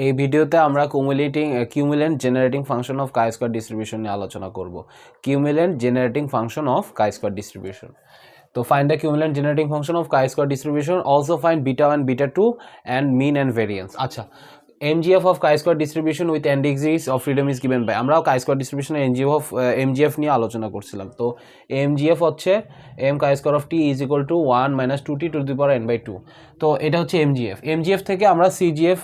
এই ভিডিওতে আমরা cumulent generating function of chi-square distribution নিয়ে আলোচনা করব। Cumulent generating function of chi-square distribution. তো find the cumulent generating function of chi-square distribution. Also find beta 1, beta 2 and mean and variance. আচ্ছা, MGF of chi-square distribution with n degrees of freedom is given by, আমরাও chi-square distribution MGF নিয়ে আলোচনা করছিলাম। তো MGF হচ্ছে m chi-square of t is equal to 1 minus 2t to the power n by 2। তো এটা হচ্ছে MGF থেকে আমরা CGF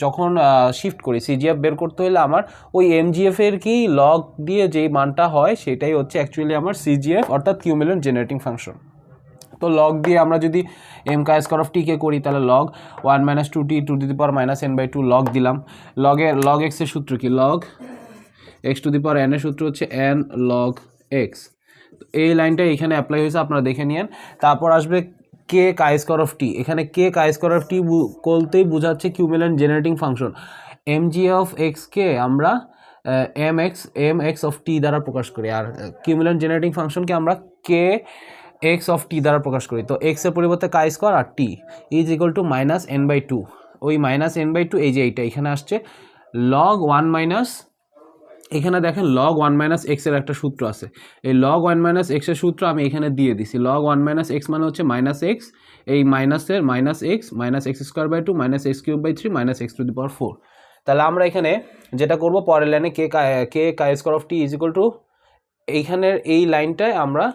যখন শিফট করি, CGF বের করতে হলে আমার ওই MGF এর কি লগ দিয়ে যেই মানটা হয় সেটাই হচ্ছে অ্যাকচুয়ালি আমার CGF অর্থাৎ cumulent generating function। তো লগ দিয়ে আমরা যদি m chi-square of t কে করি তাহলে log 1 minus 2t to the power minus n by 2 log দিলাম। log x এর সূত্র কি? log x to the power n এর সূত্র হচ্ছে n log x। এই লাইনটা এখানে অ্যাপ্লাই হয়েছে, আপনারা দেখে নিন। তারপর আসবে k chi-square of t। এখানে k chi-square of t বলতেই বোঝাচ্ছে cumulent generating function। mg of x কে আমরা mx of t দ্বারা প্রকাশ করি, আর cumulent generating function কে আমরা k x of t দ্বারা প্রকাশ করি। তো x এর পরিবর্তে chi-square R t is equal to minus n by 2। ওই minus n by 2 এই যে এইটা এখানে আসছে log 1 minus, এখানে দেখেন log 1 minus x এর একটা সূত্র আছে। এই log 1 minus x এর সূত্র আমি এখানে দিয়ে দিছি। log 1 minus x মানে হচ্ছে minus x, এই মাইনাসের minus x square by 2 minus x cube by 3 minus x to the power 4। তাহলে আমরা এখানে যেটা করব, পরের লাইনে k chi-square of t is equal to, এইখানের এই লাইনটায় আমরা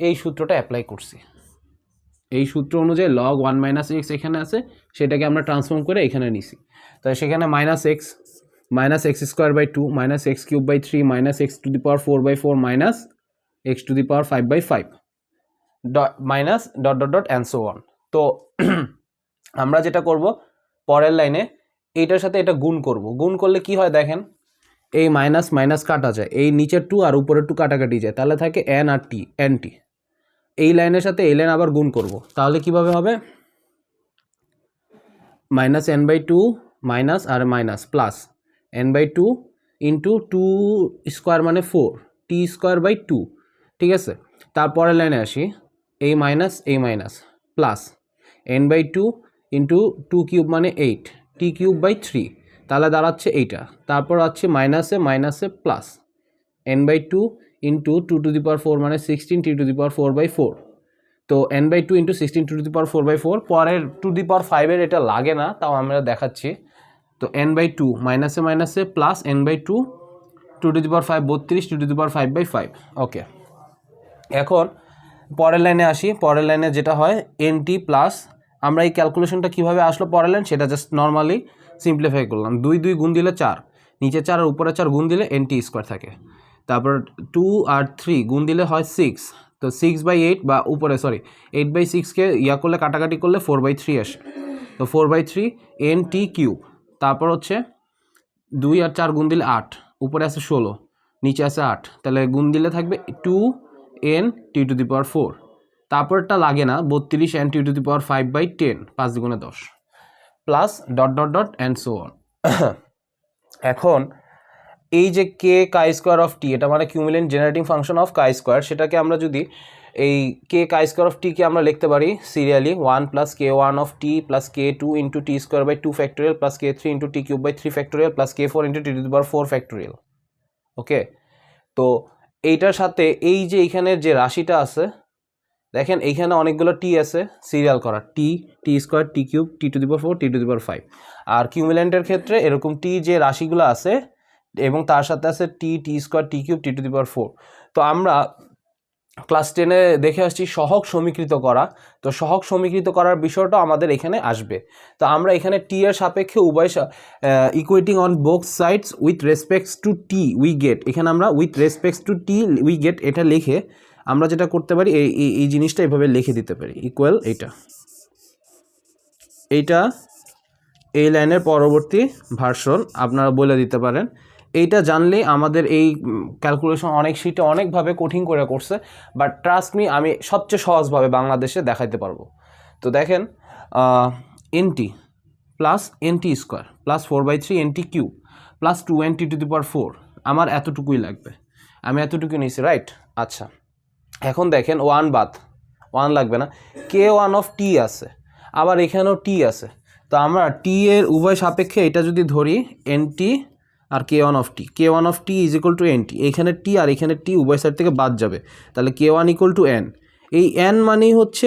এই সূত্রটা অ্যাপ্লাই করছি। এই সূত্র অনুযায়ী log 1 minus x এখানে আছে, সেটাকে আমরা ট্রান্সফর্ম করে এখানে নিছি। তো সেখানে minus x square by 2 minus x cube by 3 minus x to the power 4 by 4 minus x to the power 5 by 5 minus dot dot dot and so on। তো আমরা যেটা করব, পরের লাইনে এইটার সাথে এটা গুণ করব। গুণ করলে কি হয় দেখেন, এই মাইনাস মাইনাস কাটা যায়, এই নিচের 2 আর উপরের 2 কাটাকাটি যায়, তাহলে থাকে n আর t nt। এই লাইনের সাথে এই লাইন আবার গুণ করব, তাহলে কিভাবে হবে, মাইনাস n by 2 মাইনাস আর minus plus n by 2 into 2 square মানে 4 t স্কোয়ার বাই 2। ঠিক আছে, তারপরের লাইনে আসি, এই minus plus n by 2 into 2 cube মানে 8 t কিউব বাই 3, তাহলে দাঁড়াচ্ছে এইটা। তারপর আছে মাইনাসে plus n by 2 into 2 to the power 4 মানে 16 t to the power 4 by 4। তো n by 2 into 16 to the power 4 by 4, পরের 2 to the power 5 এর এটা লাগে না, তাও আমরা দেখাচ্ছি। তো n by 2 মাইনাসে plus n by 2 2 to the power 5 32 2 to the power 5 by 5। ওকে, এখন পরের লাইনে আসি। পরের লাইনে যেটা হয় nt প্লাস, আমরা এই ক্যালকুলেশনটা কিভাবে আসলো পরের লাইন সেটা জাস্ট নর্মালি সিম্পলিফাই করলাম। 2 গুণ দিলে 4, নিচে 4 আর উপরে 4 গুণ দিলে nt স্কোয়ার থাকে। তারপর 2 আর 3 গুণ দিলে হয় 6, তো 6/8 বা উপরে 8/6কে করলে কাটাকাটি করলে 4/3 আসে। তো 4/3 nt কিউব, তারপর হচ্ছে 2 আর 4 গুণ দিলে 8, উপরে আছে 16 নিচে আছে 8, তাহলে গুণ দিলে থাকবে 2n t to the power 4। তারপরটা লাগে না, 32 n t to the power 5/10 5 দুগুণে 10 plus dot dot dot and so on. এখন এই যে k chi-square of t, এটা মানে cumulent generating function of chi-square, সেটাকে আমরা যদি এই k chi-square of t কে আমরা লিখতে পারি serially 1 plus k1 of t plus k2 into t square by 2 factorial plus k3 into t cube by 3 factorial plus k4 into t to the power 4 factorial। ওকে, তো এইটার সাথে এই যে এইখানের যে রাশিটা আছে দেখেন, এইখানে অনেকগুলো t আছে সিরিয়াল করা, t square t cube t to the power 4 t to the power 5। আর কিউমুলেন্টের ক্ষেত্রে এরকম t যে রাশিগুলো আছে এবং তার সাথে আছে t square t cube t to the power 4। তো আমরা ক্লাস 10-এ দেখে আসছি সহগ সমীকৃত করা। তো সহগ সমীকৃত করার বিষয়টা আমাদের এখানে আসবে। তো আমরা এখানে t এর সাপেক্ষে উভয় equating on both sides with respects to t we get, এখানে আমরা with respects to t we get এটা লিখে আমরা যেটা করতে পারি, এই জিনিসটা এভাবে লিখে দিতে পারি, ইকুয়াল এইটা এই লাইনের পরবর্তী ভার্সন আপনারা বলে দিতে পারেন। এইটা জানলেই আমাদের এই ক্যালকুলেশন অনেক শিটে অনেকভাবে কঠিন করে করছে, বাট ট্রাস্ট মি আমি সবচেয়ে সহজভাবে বাংলাদেশে দেখাইতে পারবো। তো দেখেন nt plus nt square plus 4/3 nt cube plus 2n t to the power 4, আমার এতটুকুই লাগবে, আমি এতটুকু নিয়েছি, রাইট? আচ্ছা, এখন দেখেন 1 লাগবে না, k1 of t আছে, আবার এখানেও t আছে, তো আমরা টি এর উভয় সাপেক্ষে এটা যদি ধরি এন টি আর K one of T, K one of T is equal to N T, এইখানে টি আর এখানে টি উভয় সাইড থেকে বাদ যাবে, তাহলে কে ওয়ান ইকুয়াল টু এন। এই এন মানেই হচ্ছে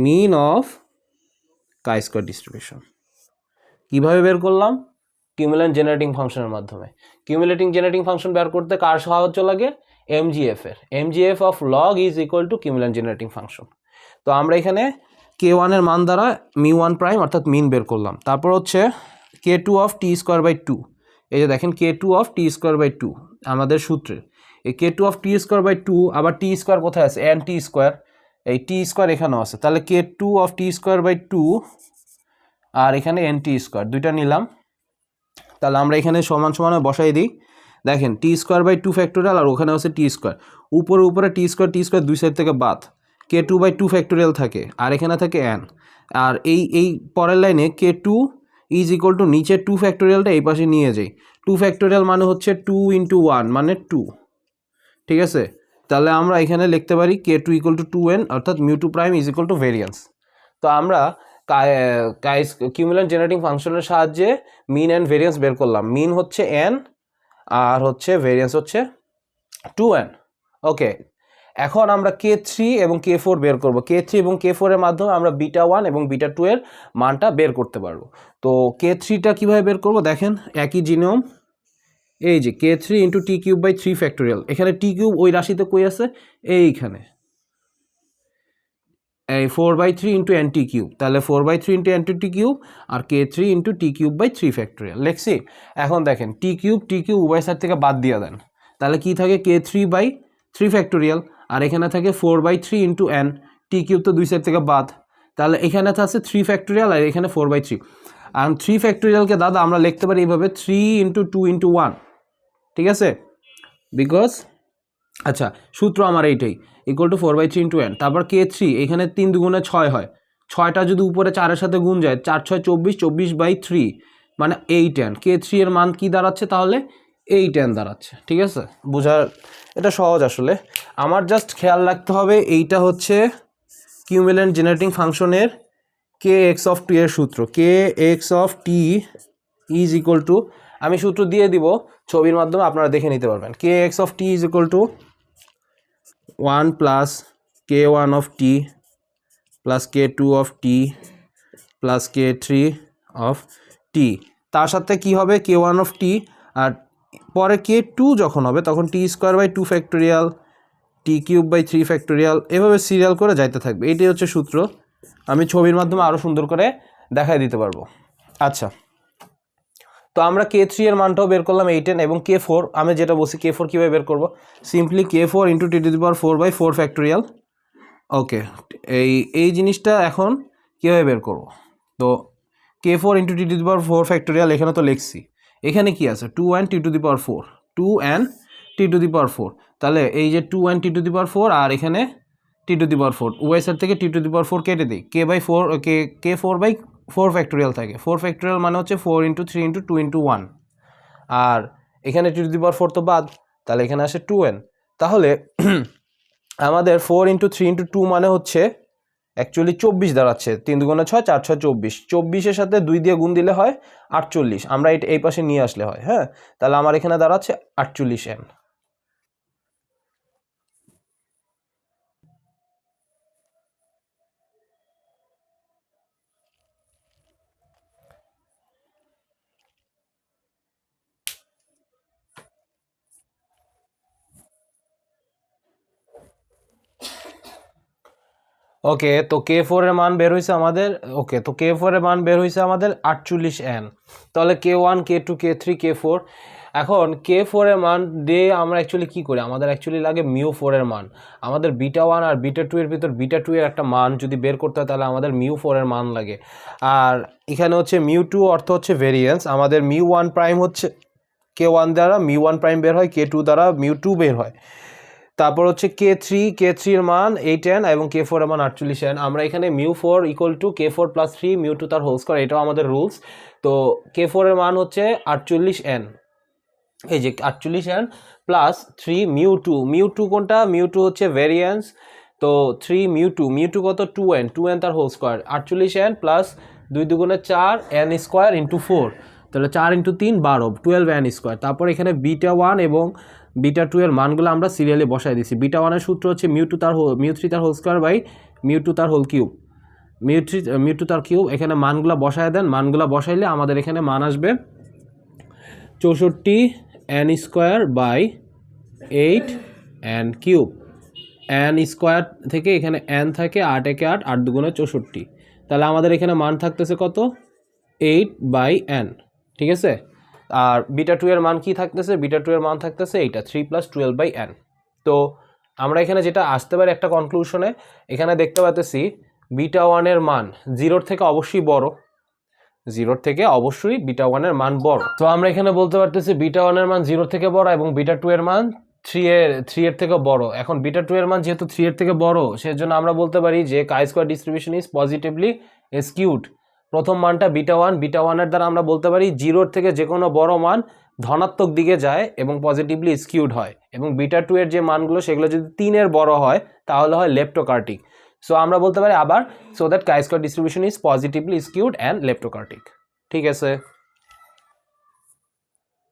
মিন অফ কাই স্কোয়ার ডিস্ট্রিবিউশন। কীভাবে বের করলাম? কিউমুলেন্ট জেনারেটিং ফাংশনের মাধ্যমে। কিউমুলেটিং জেনারেটিং ফাংশন বের করতে কার সাহায্য লাগে? এমজিএফ এর। MGF of log is equal to cumulant generating function. তো আমরা এখানে কে ওয়ানের মান দ্বারা মিউ ওয়ান প্রাইম অর্থাৎ মিন বের করলাম। তারপর হচ্ছে K two of T square by two, এই যে দেখেন K two of T square by two আমাদের সূত্রে, এই K two of T square by two, আবার টি স্কোয়ার কোথায় আছে? এন টি স্কোয়ার, এই টি স্কোয়ার এখানেও আছে, তাহলে K two of T square by two আর এখানে এন টি স্কোয়ার দুইটা নিলাম। তাহলে আমরা এখানে সমান সমান বসাই দিই। দেখেন টি স্কোয়ার বাই টু ফ্যাক্টোরিয়াল আর ওখানে আছে টি স্কোয়ার, উপরে টি স্কোয়ার দুই সাইড থেকে বাদ, k two by two factorial থাকে আর এখানে থাকে এন। আর এই পরের লাইনে k two is equal to নিচের টু ফ্যাক্টোরিয়ালটা এই পাশে নিয়ে যাই, টু ফ্যাক্টোরিয়াল মানে হচ্ছে টু ইন্টু ওয়ান মানে টু, ঠিক আছে? তাহলে আমরা এখানে লিখতে পারি k two equal to two n অর্থাৎ mu two prime is equal to variance. তো আমরা কিউমুলেন্ট জেনারেটিং ফাংশনের সাহায্যে মিন অ্যান্ড ভেরিয়েন্স বের করলাম। মিন হচ্ছে এন আর হচ্ছে ভেরিয়েন্স হচ্ছে টু এন। ওকে, এখন আমরা কে থ্রি এবং কে ফোর বের করব। কে থ্রি এবং কে ফোরের মাধ্যমে আমরা বিটা ওয়ান এবং বিটা টু এর মানটা বের করতে পারবো। তো কে থ্রিটা কীভাবে বের করব? দেখেন একই জিনিয়ম, এই যে k three into t cube by three factorial, এখানে টি কিউব ওই রাশিতে কই আছে? এইখানে, এই four by three into N T cube, তাহলে four by three into N T cube আর k three into t cube by three factorial লিখছি। এখন দেখেন টি কিউব উভয় সাইড থেকে বাদ দিয়ে দেন, তাহলে কি থাকে? K three by three factorial আর এখানে থাকে four by three into N, T cube তো দুই সাইড থেকে বাদ, তাহলে এখানে আছে থ্রি ফ্যাক্টোরিয়াল আর এখানে ফোর বাই থ্রি। আর থ্রি ফ্যাক্টোরিয়ালকে দাদা আমরা লিখতে পারি এইভাবে three into two into one, ঠিক আছে? বিকজ আচ্ছা সূত্র আমার এইটাই, equal to four by three into n. তারপর কে থ্রি, এখানে তিন দুগুণে ছয় হয়, ছয়টা যদি উপরে চারের সাথে গুণ যায়, চার ছয় চব্বিশ, চব্বিশ বাই থ্রি মানে এইট এন। কে থ্রি এর মান কি দাঁড়াচ্ছে? তাহলে এইট এন দাঁড়াচ্ছে, ঠিক আছে? বোঝার এটা সহজ আসলে। আমার জাস্ট খেয়াল রাখতে হবে এইটা হচ্ছে কিউমুলেন্ট জেনারেটিং ফাংশনের কে এক্স অফ টি এর সূত্র। K x of T is equal to, আমি সূত্র দিয়ে দিব ছবির মাধ্যমে, আপনারা দেখে নিতে পারবেন। K x of T is equal to 1 plus k one of t plus k two of t plus k three of t, তার সাথে কি হবে? কে ওয়ান অফ টি আর পরে কে টু যখন হবে তখন t square by two factorial, t cube by three factorial, এভাবে serial করে যাইতে থাকবে। এটাই হচ্ছে সূত্র, আমি ছবির মাধ্যমে আরও সুন্দর করে দেখাই দিতে পারবো। আচ্ছা, তো আমরা কে থ্রি এর মানটাও বের করলাম এইট এন, এবং কে ফোর আমি যেটা বলছি কে ফোর কীভাবে বের করবো? Simply k four into t to the power four by four factorial. Okay, এই জিনিসটা এখন কীভাবে বের করবো? তো k four into t to the power four factorial এখানে তো লিখছি, এখানে কি আছে? Two and t to the power four, two and t to the power four, তাহলে এই যে two and t to the power four আর এখানে t to the power four, Y side থেকে t to the power four কেটে দিই, k by four, k four by four factorial থাকে। Four factorial মানে হচ্ছে four into three into two into one, আর এখানে t to the power four তো বাদ, তাহলে এখানে আসে টু এন। তাহলে আমাদের four into three into two মানে হচ্ছে অ্যাকচুয়ালি 24 দাঁড়াচ্ছে, 3 দুগুণে 6, 4 6 24, 24-এর সাথে 2 দিয়ে গুণ দিলে হয় 48, আমরা এই পাশে নিয়ে আসলে হয়, হ্যাঁ? তাহলে আমার এখানে দাঁড়াচ্ছে 48 এন। ওকে, তো কে ফোর এর মান বের হয়েছে আমাদের, ওকে তো কে ফোর এর মান বের হয়েছে আমাদের 48 এন। তাহলে কে ওয়ান, কে two, K three, K four. এখন কে ফোর এর মান দিয়ে আমরা অ্যাকচুয়ালি কী করি? আমাদের অ্যাকচুয়ালি লাগে মিউ ফোর এর মান। আমাদের বিটা ওয়ান আর বিটা টু এর ভিতর বিটা টু এর একটা মান যদি বের করতে হয় তাহলে আমাদের মিউ ফোর এর মান লাগে। আর এখানে হচ্ছে মিউ টু অর্থ হচ্ছে ভেরিয়েন্স, আমাদের মিউ ওয়ান প্রাইম হচ্ছে কে ওয়ান দ্বারা মিউ ওয়ান প্রাইম বের হয়, কে টু দ্বারা মিউ টু বের হয়। তারপর হচ্ছে কে থ্রির মান 8 এন এবং কে ফোর এর মান 48 এন। আমরা এখানে mu four equal to K four plus three mu two তার হোল স্কয়ার, এটাও আমাদের রুলস। তো কে ফোর এর মান হচ্ছে 48 এন, এই যে 48 N plus three mu two কোনটা? মিউ টু হচ্ছে ভেরিয়েন্স, তো থ্রি মিউ টু কত? টু এন তার হোল স্কয়ার, 48 এন প্লাস 2 দুগুণে 4 n স্কোয়ার ইন্টু 4, তাহলে 4 ইন্টু 3 12, 12 n স্কোয়ার। তারপর এখানে বিটা 1 এবং বিটা 2 এর মানগুলো আমরা সিরিয়ালি বসাই দিচ্ছি। বিটা 1 এর সূত্র হচ্ছে মিউ 3 তার হোল স্কোয়ার বাই মিউ 2 তার হোল কিউব, মিউ 2 তার কিউব। এখানে মানগুলো বসায় দেন, মানগুলো বসাইলে আমাদের এখানে মান আসবে 64 n square by 8 n cube. n square থেকে এখানে n থাকে 8 একে 8, 8 দুগুণে 64, তাহলে আমাদের এখানে মান থাকতেছে কত 8/n, ঠিক আছে। আর বিটা 2 এর মান কি থাকতেছে, বিটা 2 এর মান থাকতেছে এইটা 3 + 12/n। তো আমরা এখানে যেটা আসতে পারি একটা কনক্লুশনে, এখানে দেখতে পাচ্ছি বিটা 1 এর মান 0 থেকে অবশ্যই বড়, 0 থেকে অবশ্যই বিটা 1 এর মান বড়। তো আমরা এখানে বলতে পারতেছি বিটা 1 এর মান 0 থেকে বড় এবং বিটা 2 এর মান 3 এর থেকে বড়। এখন বিটা 2 এর মান যেহেতু 3 এর থেকে বড়, সেজন্য আমরা বলতে পারি যে chi square distribution is positively skewed. প্রথম মানটা বিটা 1, বিটা 1 এর দ্বারা আমরা বলতে পারি 0 থেকে যে কোনো বড় মান ধনাত্মক দিকে যায় এবং পজিটিভলি স্কিউড হয়, এবং বিটা 2 এর যে মানগুলো সেগুলো যদি 3 এর বড় হয় তাহলে হয় লেপ্টোকার্টিক। সো আমরা বলতে পারি আবার, so that chi square distribution is positively skewed and leptokurtic, ঠিক আছে।